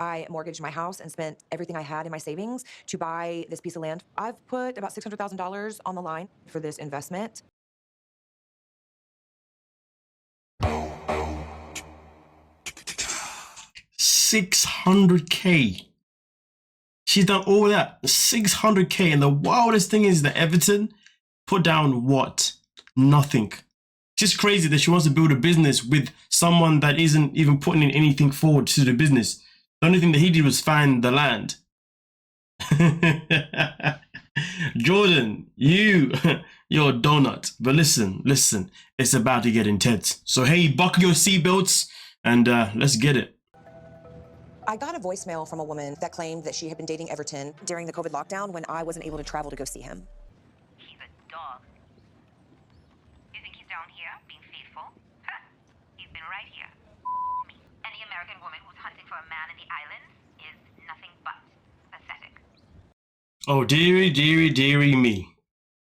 I mortgaged my house and spent everything I had in my savings to buy this piece of land. I've put about $600,000 on the line for this investment. $600K. She's done all that. $600K. And the wildest thing is that Everton put down what? Nothing. Just crazy that she wants to build a business with someone that isn't even putting in anything forward to the business. The only thing that he did was find the land. Jordan, you're a donut. But listen, it's about to get intense. So hey, buckle your seatbelts and let's get it. I got a voicemail from a woman that claimed that she had been dating Everton during the COVID lockdown when I wasn't able to travel to go see him. He's a dog. You think he's down here being faithful? Huh. He's been right here. Me. Any American woman who's hunting for a man in the islands is nothing but pathetic. Oh, dearie, dearie, dearie me.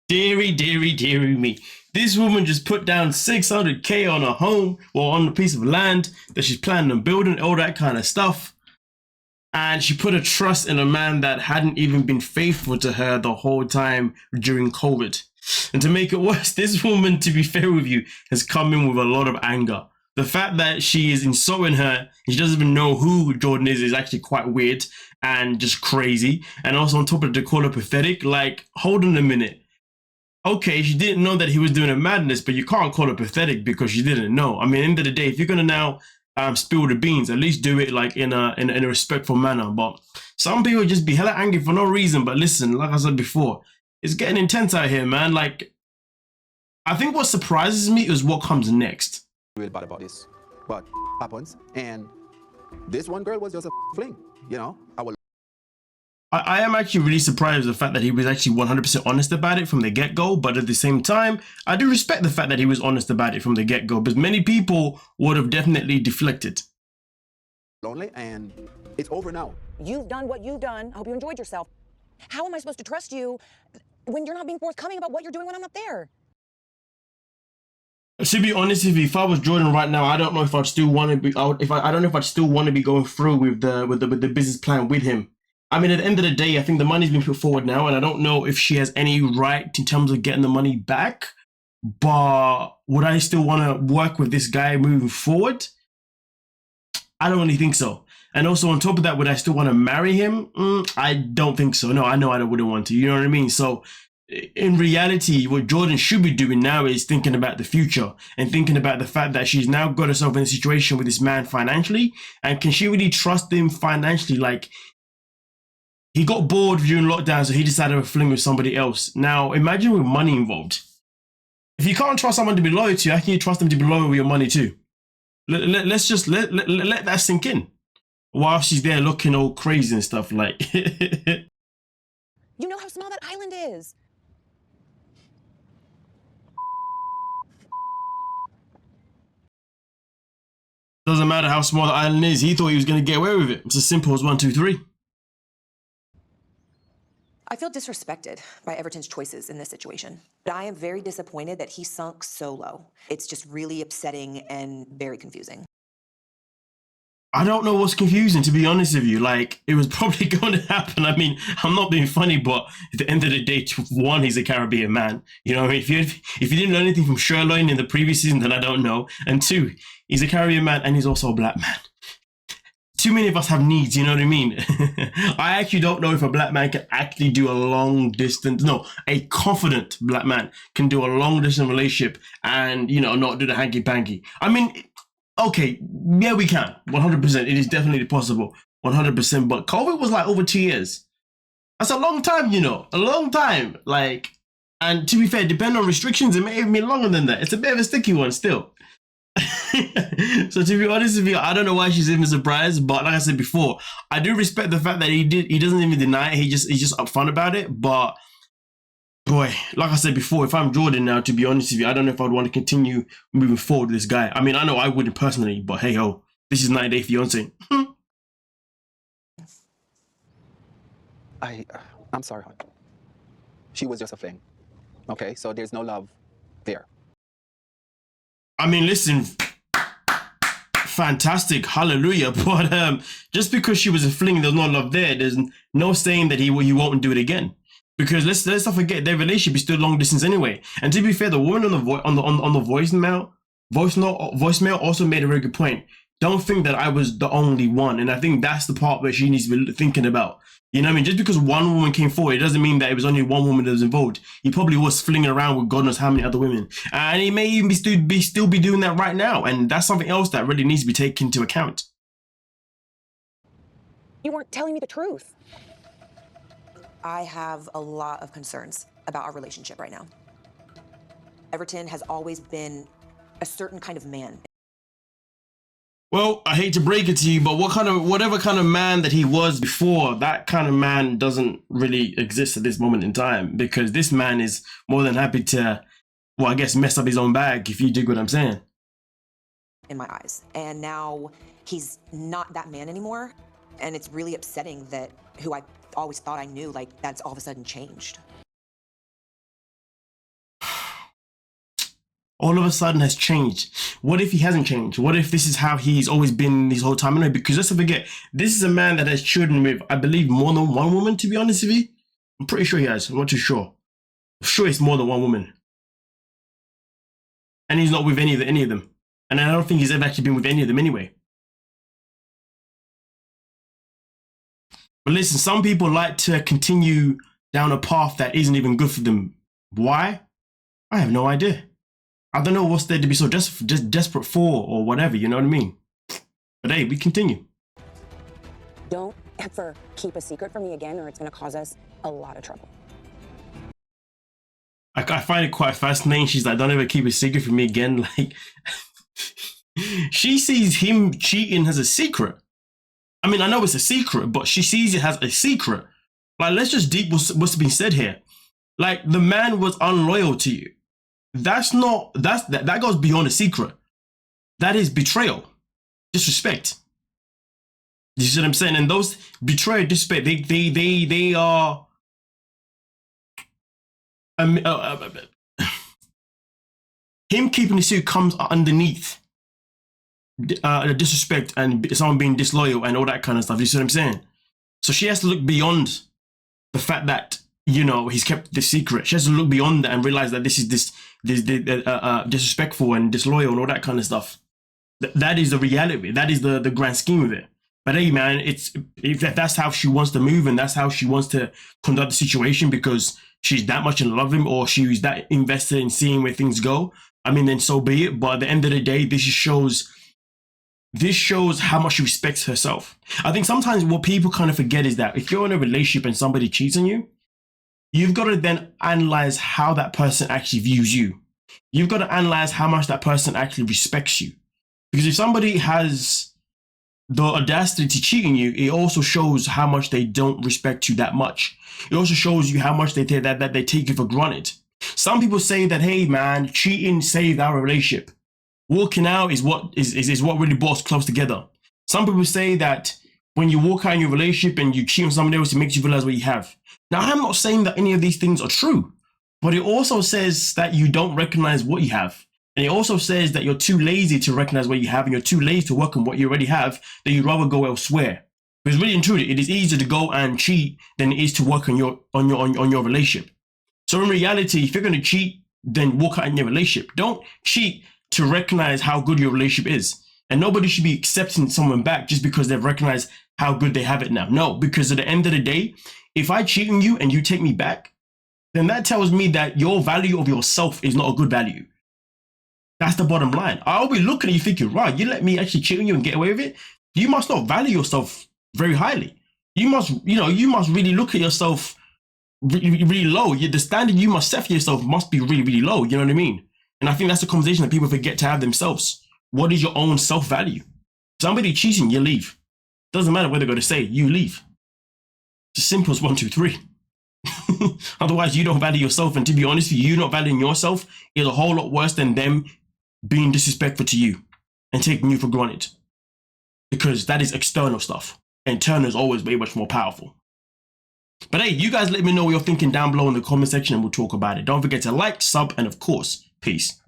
Dearie, dearie, dearie me. This woman just put down $600K on a home or on a piece of land that she's planning on building, all that kind of stuff. And she put a trust in a man that hadn't even been faithful to her the whole time during COVID. And to make it worse, this woman, to be fair with you, has come in with a lot of anger. The fact that she is insulting her, and she doesn't even know who Jordan is actually quite weird and just crazy. And also on top of it, to call her pathetic, like, hold on a minute. Okay, she didn't know that he was doing a madness, but you can't call her pathetic because she didn't know. I mean, at the end of the day, if you're gonna now spill the beans, at least do it like in a respectful manner. But some people just be hella angry for no reason. But listen, like I said before, it's getting intense out here, man. Like, I think what surprises me is what comes next. Real bad about this, but happens, and this one girl was just a fling, you know. I am actually really surprised with the fact that he was actually 100% honest about it from the get-go, but at the same time, I do respect the fact that he was honest about it from the get-go, because many people would have definitely deflected. Lonely, and it's over now. You've done what you've done. I hope you enjoyed yourself. How am I supposed to trust you when you're not being forthcoming about what you're doing when I'm not there? To be honest with you, if I was Jordan right now, I don't know if I'd still want to be. I don't know if I'd still want to be going through with the business plan with him. I mean, at the end of the day, I think the money's been put forward now, and I don't know if she has any right in terms of getting the money back. But would I still want to work with this guy moving forward? I don't really think so. And also on top of that, would I still want to marry him? I don't think so. No, I know I wouldn't want to. You know what I mean? So in reality, what Jordan should be doing now is thinking about the future and thinking about the fact that she's now got herself in a situation with this man financially. And can she really trust him financially? Like, he got bored during lockdown, so he decided to fling with somebody else. Now, imagine with money involved. If you can't trust someone to be loyal to you, how can you trust them to be loyal with your money too? Let's just let that sink in while she's there looking all crazy and stuff like. You know how small that island is. Doesn't matter how small the island is. He thought he was going to get away with it. It's as simple as 1, 2, 3. I feel disrespected by Everton's choices in this situation, but I am very disappointed that he sunk so low. It's just really upsetting and very confusing. I don't know what's confusing, to be honest with you. Like, it was probably going to happen. I mean, I'm not being funny, but at the end of the day, one, he's a Caribbean man. You know, if you didn't know anything from Sherloin in the previous season, then I don't know. And two, he's a Caribbean man and he's also a black man. Too many of us have needs, you know what I mean? I actually don't know if a black man can actually do a long distance. No, a confident black man can do a long distance relationship and, you know, not do the hanky panky. I mean, okay, yeah, we can. 100%. It is definitely possible. 100%. But COVID was like over 2 years. That's a long time, you know, a long time. Like, and to be fair, depending on restrictions, it may even be longer than that. It's a bit of a sticky one still. So to be honest with you, I don't know why she's even surprised, but like I said before, I do respect the fact that he doesn't even deny it. He's just upfront about it. But boy, like I said before, if I'm Jordan now, to be honest with you, I don't know if I'd want to continue moving forward with this guy. I mean, I know I wouldn't personally, but hey ho, this is 90 Day Fiancé. I'm sorry, hon. She was just a fling. Okay, so there's no love there. I mean, listen, fantastic, hallelujah. But just because she was a fling, there's no love there. There's no saying that he won't do it again. Because let's not forget their relationship is still long distance anyway. And to be fair, the woman on the voicemail also made a very good point. Don't think that I was the only one, and I think that's the part where she needs to be thinking about. You know what I mean? Just because one woman came forward, it doesn't mean that it was only one woman that was involved. He probably was flinging around with God knows how many other women, and he may even still be doing that right now. And that's something else that really needs to be taken into account. You weren't telling me the truth. I have a lot of concerns about our relationship right now. Everton has always been a certain kind of man. Well, I hate to break it to you, but whatever kind of man that he was before, that kind of man doesn't really exist at this moment in time, because this man is more than happy to, well, I guess mess up his own bag, if you dig what I'm saying. In my eyes. And now he's not that man anymore. And it's really upsetting that who I always thought I knew, like, that's all of a sudden changed. All of a sudden has changed. What if he hasn't changed? What if this is how he's always been this whole time? Anyway, because let's not forget, this is a man that has children with, I believe, more than one woman, to be honest with you. I'm pretty sure he has. I'm not too sure. I'm sure it's more than one woman. And he's not with any of them. And I don't think he's ever actually been with any of them anyway. But listen, some people like to continue down a path that isn't even good for them. Why? I have no idea. I don't know what's there to be so just desperate for or whatever, you know what I mean? But hey, we continue. Don't ever keep a secret from me again, or it's going to cause us a lot of trouble. I find it quite fascinating. She's like, don't ever keep a secret from me again. Like, she sees him cheating as a secret. I mean, I know it's a secret, but she sees it as a secret. Like, let's just deep what's been said here. Like, the man was unloyal to you. That goes beyond a secret. That is betrayal, disrespect. You see what I'm saying? And those betrayal, disrespect, they are. Him keeping the secret comes underneath the disrespect and someone being disloyal and all that kind of stuff. You see what I'm saying? So she has to look beyond the fact that, you know, he's kept the secret. She has to look beyond that and realize that this is disrespectful and disloyal and all that kind of stuff. That is the reality. That is the grand scheme of it. But hey, man, if that's how she wants to move and that's how she wants to conduct the situation because she's that much in love with him or she's that invested in seeing where things go, I mean, then so be it. But at the end of the day, this shows how much she respects herself. I think sometimes what people kind of forget is that if you're in a relationship and somebody cheats on you, you've got to then analyze how that person actually views you. You've got to analyze how much that person actually respects you. Because if somebody has the audacity to cheat on you, it also shows how much they don't respect you that much. It also shows you how much they take you for granted. Some people say that, hey man, cheating saved our relationship. Walking out is what really brought us close together. Some people say that when you walk out in your relationship and you cheat on somebody else, it makes you realize what you have. Now, I'm not saying that any of these things are true, but it also says that you don't recognize what you have. And it also says that you're too lazy to recognize what you have and you're too lazy to work on what you already have, that you'd rather go elsewhere. Because really and truly, it is easier to go and cheat than it is to work on your relationship. So in reality, if you're going to cheat, then walk out in your relationship. Don't cheat to recognize how good your relationship is. And nobody should be accepting someone back just because they've recognized how good they have it now. No, because at the end of the day, if I cheat on you and you take me back, then that tells me that your value of yourself is not a good value. That's the bottom line. I'll be looking at you thinking, right, you let me actually cheat on you and get away with it? You must not value yourself very highly. You must really look at yourself really low. The standard you must set for yourself must be really, really low. You know what I mean? And I think that's a conversation that people forget to have themselves. What is your own self-value? Somebody cheating, you leave. Doesn't matter what they're going to say, you leave. It's as simple as 1, 2, 3. Otherwise, you don't value yourself. And to be honest with you, you not valuing yourself is a whole lot worse than them being disrespectful to you and taking you for granted. Because that is external stuff. Internal is always way much more powerful. But hey, you guys let me know what you're thinking down below in the comment section and we'll talk about it. Don't forget to like, sub, and of course, peace.